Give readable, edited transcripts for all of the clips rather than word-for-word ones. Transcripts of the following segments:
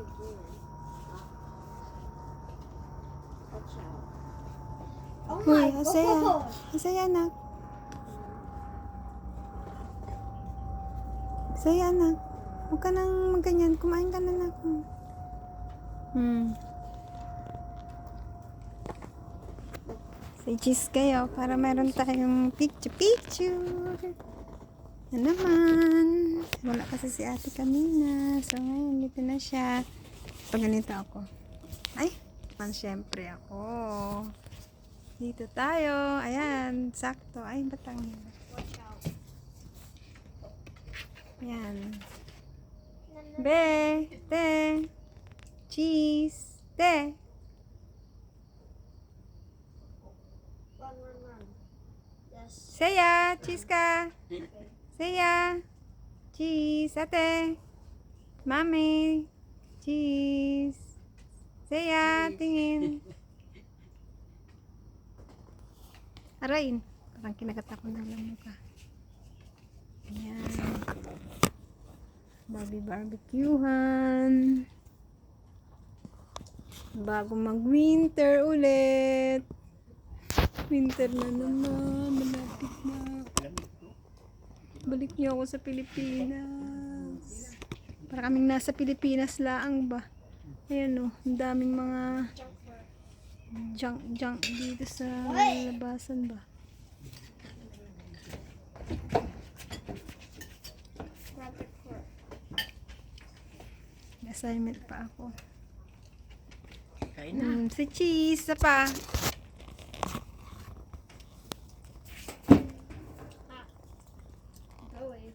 you doing? Watch out. Oh Uy, my asaya. god! Asaya, anak. Asaya, anak. Huwag ka nang maganyan. Kumain ka na, anak. Say cheese kayo para meron tayong picture. Yan naman. Wala kasi si ate kanina. So, ngayon, dito na siya. Pag ganito ako. Ay, man, syempre ako. Dito tayo. Ayan, sakto. Ay, batang. Watch out. Ayan. Be, te, cheese, te. Run. Yes. Saya, cheese ka. Saya, cheese, ate. Mami, cheese. Saya, tingin. Arain. Parang kinagat ako ng mukha. Ayan. Barbie barbecuehan. Bago mag-winter ulit. Winter na naman. Malapit na. Balik niyo ako sa Pilipinas. Para kaming nasa Pilipinas laang ba. Ayan o. Ang daming mga junk dito sa labasan ba. Assignment pa ako. Kain na. Si cheese isa pa. Go away.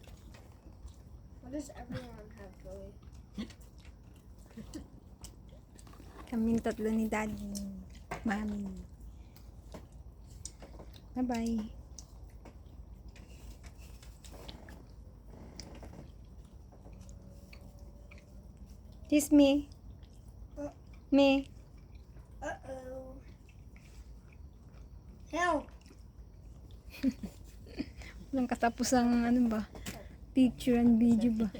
What does everyone have to away? Kaming tatlo ni daddy. Mami. Bye-bye. Kiss me. Me. Uh-oh. Help! Walang katapusang ano ba? Picture and video ba?